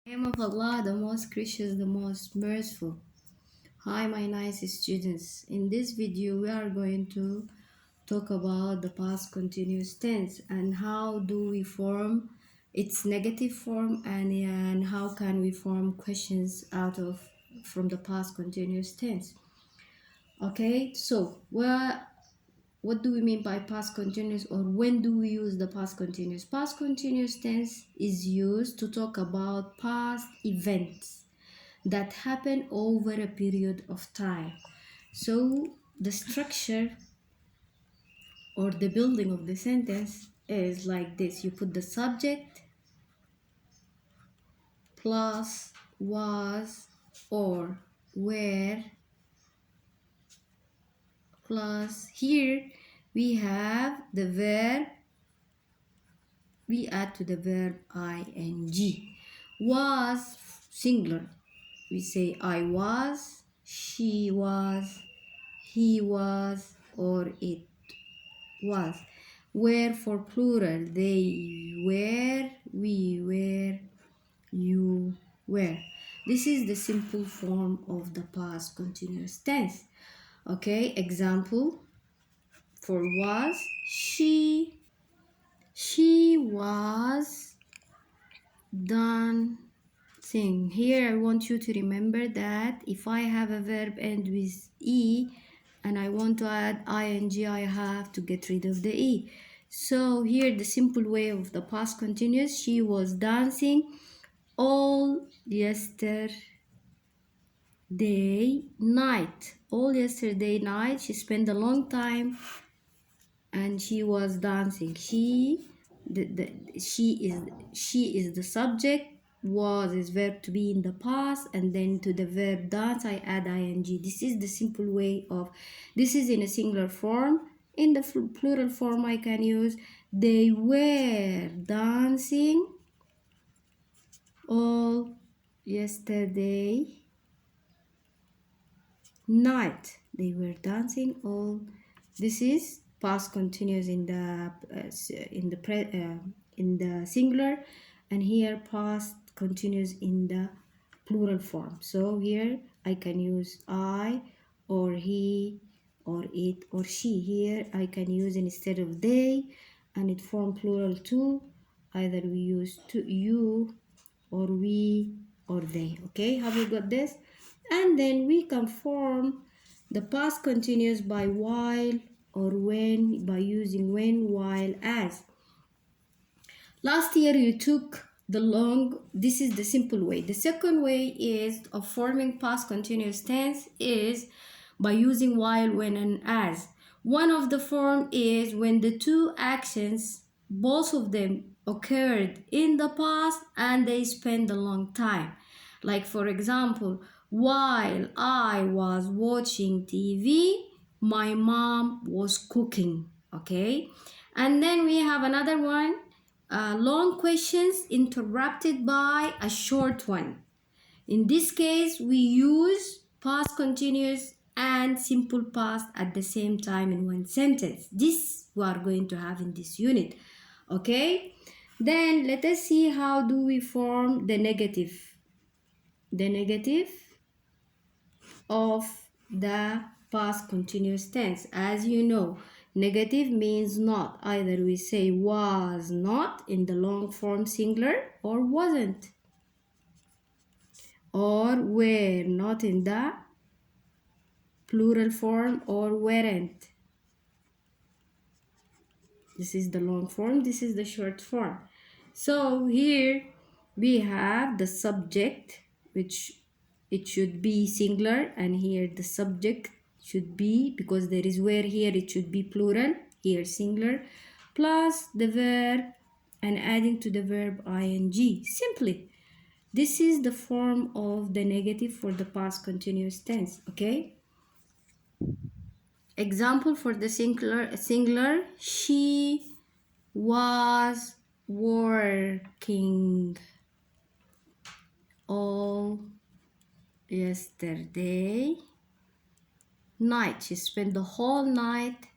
Name of Allah, the most gracious, the most merciful. Hi, my nice students. In this video, we are going to talk about the past continuous tense and how do we form its negative form and how can we form questions out of from the past continuous tense. Okay, so what do we mean by past continuous, or when do we use the past continuous? Past continuous tense is used to talk about past events that happen over a period of time. So the structure or the building of the sentence is like this. You put the subject plus was or were plus here we have the verb. We add to the verb ing. Was singular. We say I was, she was, he was, or it was. Were for plural. They were, we were, you were. This is the simple form of the past continuous tense. Okay, example for was, she was dancing. Here I want you to remember that if I have a verb end with e and I want to add ing, I have to get rid of the e. So here the simple way of the past continuous: she was dancing all yesterday night. All yesterday night she spent a long time and she was dancing. She is the subject, was is verb to be in the past, and then to the verb dance I add ing. This is the simple way of this is in a singular form. In the plural form I can use they were dancing all yesterday night. They were dancing all. This is past continuous in the singular, and here past continuous in the plural form. So here I can use I or he or it or she. Here I can use instead of they, and it form plural too. Either we use to you or we or they. Okay, have you got this? And then we can form the past continuous by while or when, by using when, while, as. Last year you took the long. This is the simple way. The second way is of forming past continuous tense is by using while, when, and as. One of the form is when the two actions, both of them occurred in the past and they spent a long time. Like for example, while I was watching TV, my mom was cooking. Okay, and then we have another one, long questions interrupted by a short one. In this case, we use past continuous and simple past at the same time in one sentence. This we are going to have in this unit. Okay, then let us see how do we form the negative. The negative of the past continuous tense. As you know, negative means not. Either we say was not in the long form singular or wasn't, or were not in the plural form or weren't. This is the long form, this is the short form. So here we have the subject, which it should be singular, and here the subject should be, because there is where here, it should be plural, here singular, plus the verb and adding to the verb ing. Simply, this is the form of the negative for the past continuous tense. Okay, example for the singular, she was working all yesterday night. She spent the whole night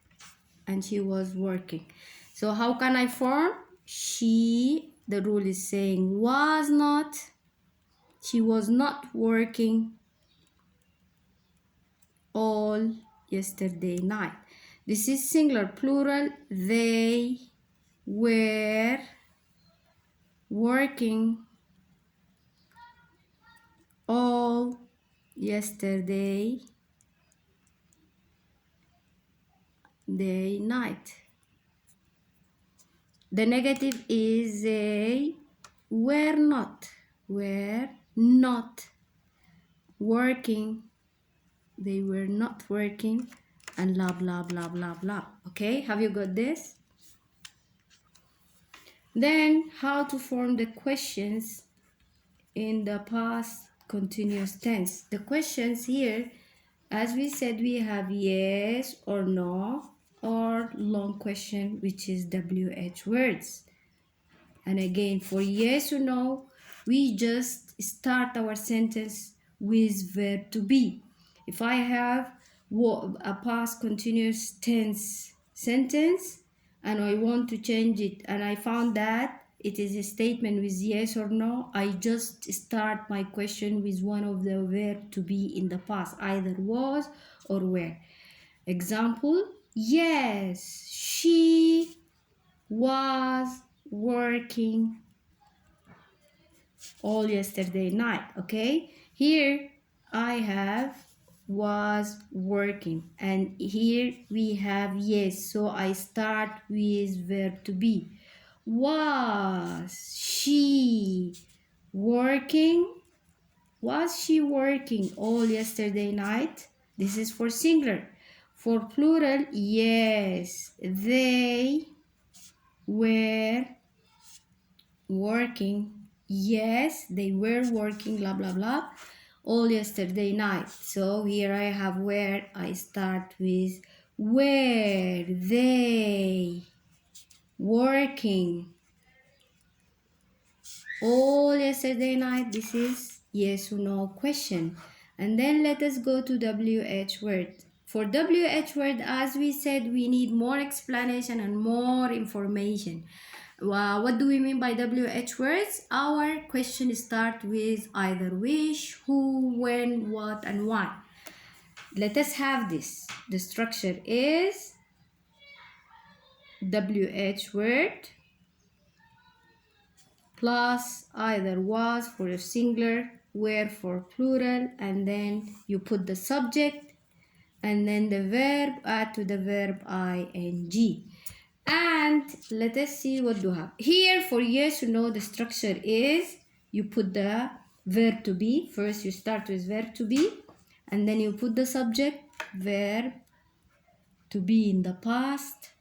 and she was working. So how can I form? She, the rule is saying was not, She was not working all yesterday night. This is singular. Plural, they were working all yesterday night. The negative is they were not working. They were not working, and blah blah blah blah blah. Okay, have you got this? Then how to form the questions in the past continuous tense. The questions here, as we said, we have yes or no or long question, which is WH words. And again, for yes or no, we just start our sentence with verb to be. If I have a past continuous tense sentence and I want to change it and I found that it is a statement with yes or no, I just start my question with one of the verb to be in the past, either was or were. Example, yes, she was working all yesterday night. Okay, here I have was working and here we have yes, so I start with verb to be. Was she working? Was she working all yesterday night? This is for singular. For plural, yes, they were working. Yes, they were working, blah blah blah, all yesterday night. So here I have where. I start with were they working all yesterday night. This is yes or no question. And then let us go to WH word. For WH word, as we said, we need more explanation and more information. What do we mean by WH words? Our question starts with either which, who, when, what, and why. Let us have this. The structure is WH word plus either was for a singular, were for plural, and then you put the subject and then the verb, add to the verb ing. And let us see what do have. Here for yes or no, the structure is you put the verb to be. First you start with verb to be and then you put the subject, verb to be in the past,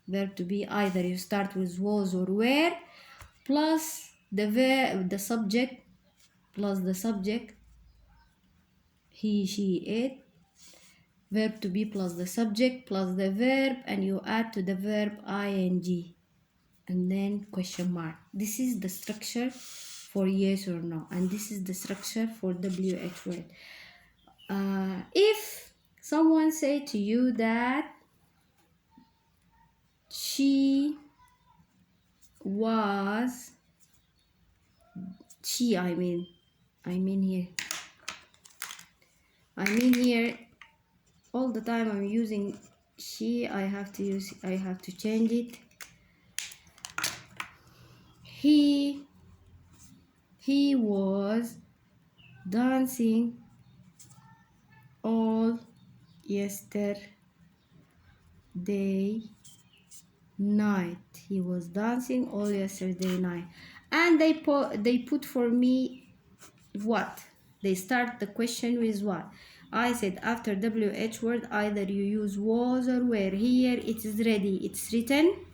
verb to be either you start with was or were, plus the verb, the subject, plus the subject, he, she, it, verb to be plus the subject plus the verb, and you add to the verb ing and then question mark. This is the structure for yes or no, and this is the structure for WH word. If someone say to you that she was, she, I mean here all the time I'm using she, I have to change it. He was dancing all yesterday night. He was dancing all yesterday night. And they put for me what? They start the question with what? I said after WH word either you use was or were. Here it is ready. It's written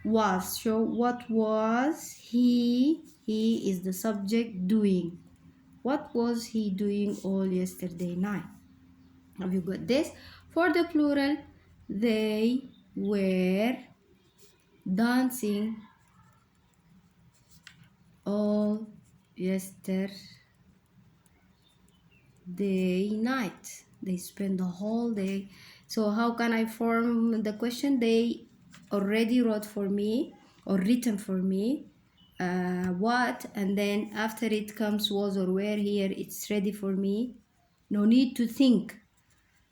was. So what was he? He is the subject doing. What was he doing all yesterday night? Have you got this? For the plural, they were dancing all yesterday night. They spent the whole day. So how can I form the question? They already wrote for me or written for me what, and then after it comes was or were. Here it's ready for me. No need to think.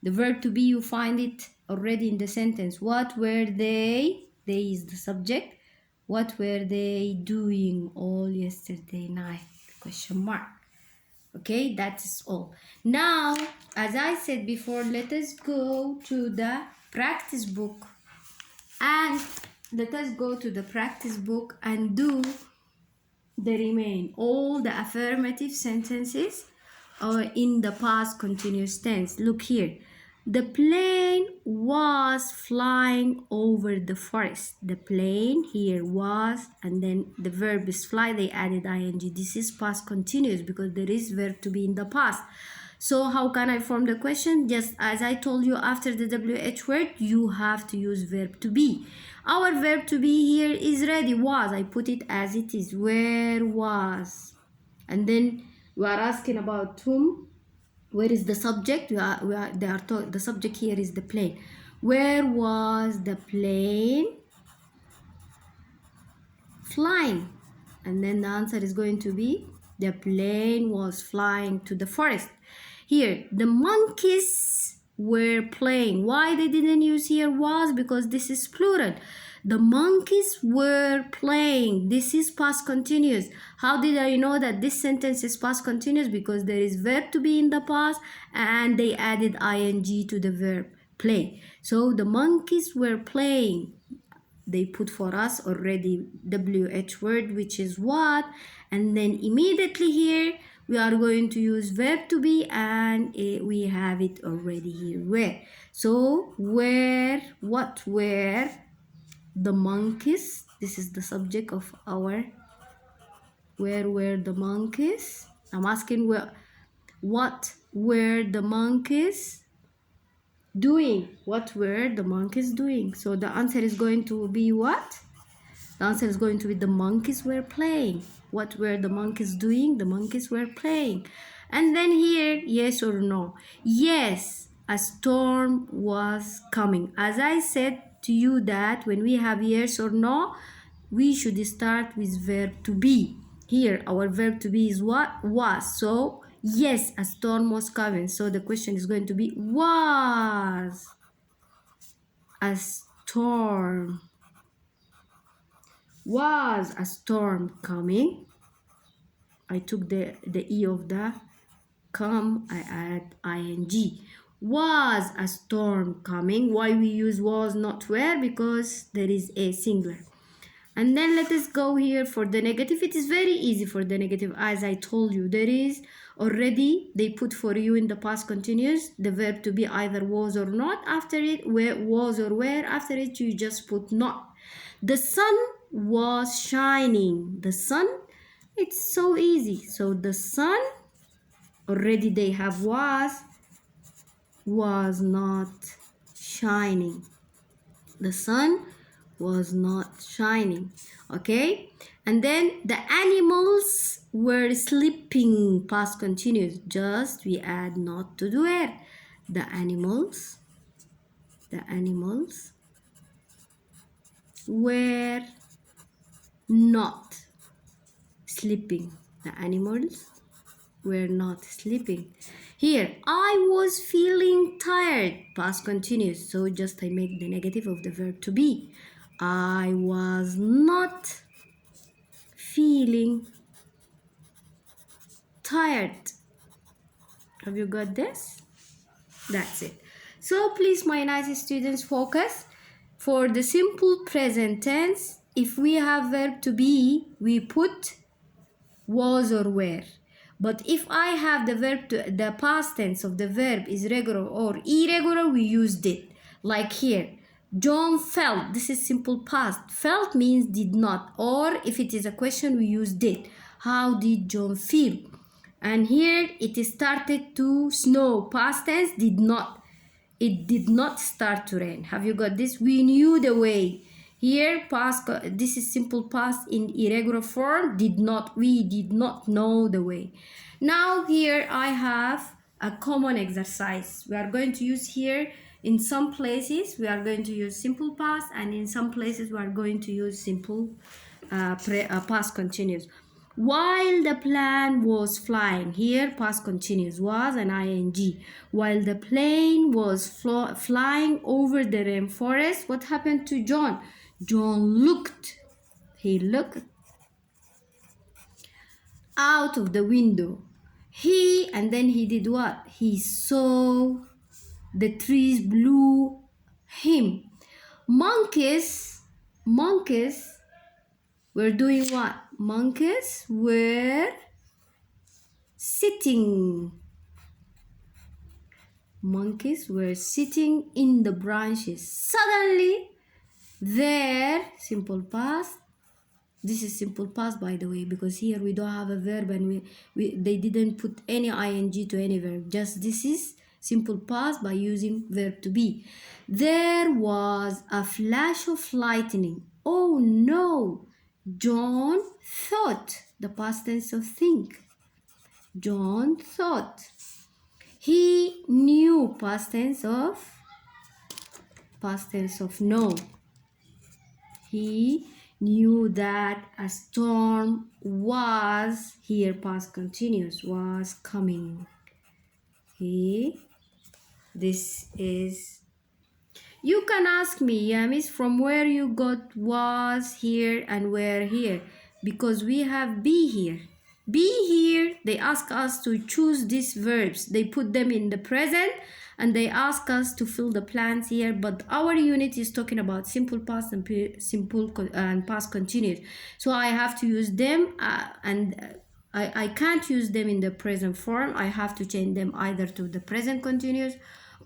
The verb to be, you find it already in the sentence. What were they? They is the subject. What were they doing all yesterday night? Question mark. Okay, that's all. Now, as I said before, let us go to the practice book. And let us go to the practice book and do the remain. All the affirmative sentences are in the past continuous tense. Look here. The plane was flying over the forest. The plane here was, and then the verb is fly, they added ing. This is past continuous because there is verb to be in the past. So how can I form the question? Just as I told you, after the WH word, you have to use verb to be. Our verb to be here is ready, was. I put it as it is. Where was? And then we are asking about whom. Where is the subject? The subject here is the plane. Where was the plane flying? And then the answer is going to be the plane was flying to the forest. Here, the monkeys were playing. Why they didn't use here was? Because this is plural. The monkeys were playing. This is past continuous. How did I know that this sentence is past continuous? Because there is verb to be in the past and they added ing to the verb play. So the monkeys were playing. They put for us already WH word, which is what, and then immediately here we are going to use verb to be, and we have it already here. Where? So where, what were the monkeys? This is the subject of our where were the monkeys. I'm asking what were the monkeys doing? What were the monkeys doing? So the answer is going to be what? The answer is going to be the monkeys were playing. What were the monkeys doing? The monkeys were playing. And then here, yes or no? Yes, a storm was coming. As I said to you that when we have yes or no, we should start with verb to be. Here, our verb to be is what? Was. So, yes, a storm was coming. So the question is going to be was a storm. Was a storm coming? I took the E of the come, I add ing. Was a storm coming? Why we use was, not were? Because there is a singular. And then let us go here for the negative. It is very easy for the negative. As I told you, there is already, they put for you in the past continuous the verb to be either was or not. After it, where was or where. After it, you just put not. The sun was shining. The sun, it's so easy. So the sun, already they have was not shining. The sun was not shining. Okay, and then the animals were sleeping, past continuous. Just we add not to the where. The animals were not sleeping. The animals were not sleeping. Here, I was feeling tired, past continuous. So just I make the negative of the verb to be. I was not feeling tired. Have you got this? That's it. So please, my nice students, focus. For the simple present tense, if we have verb to be, we put was or were. But if I have the verb to, the past tense of the verb is regular or irregular, we use did. Like here, John felt. This is simple past. Felt means did not. Or if it is a question, we use did. How did John feel? And here it started to snow. Past tense, did not. It did not start to rain. Have you got this? We knew the way. Here, past, this is simple past in irregular form. Did not. We did not know the way. Now here I have a common exercise. We are going to use here, in some places we are going to use simple past, and in some places we are going to use simple past continuous. While the plane was flying, here past continuous was an ing. While the plane was flying over the rainforest, what happened to John? John looked. He looked out of the window. And then he did what? He saw the trees blew him. Monkeys were doing what? Monkeys were sitting. Monkeys were sitting in the branches. Suddenly, there, simple past. This is simple past, by the way, because here we don't have a verb and they didn't put any ing to any verb. Just this is simple past by using verb to be. There was a flash of lightning. Oh no! John thought. The past tense of think. John thought. He knew. Past tense of know. He knew that a storm was, here past continuous, was coming. This is, you can ask me, yeah, miss, from where you got was here and where here, because we have be here. Be here, they ask us to choose these verbs. They put them in the present and they ask us to fill the blanks here, but our unit is talking about simple past and past continuous. So I have to use them I can't use them in the present form. I have to change them either to the present continuous,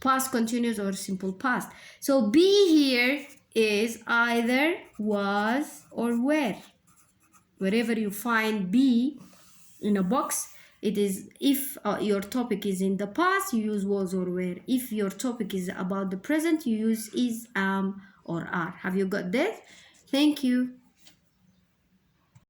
past continuous, or simple past. So be here is either was or were. Wherever you find be in a box, it is, if your topic is in the past, you use was or were. If your topic is about the present, you use is, am, or are. Have you got this? Thank you.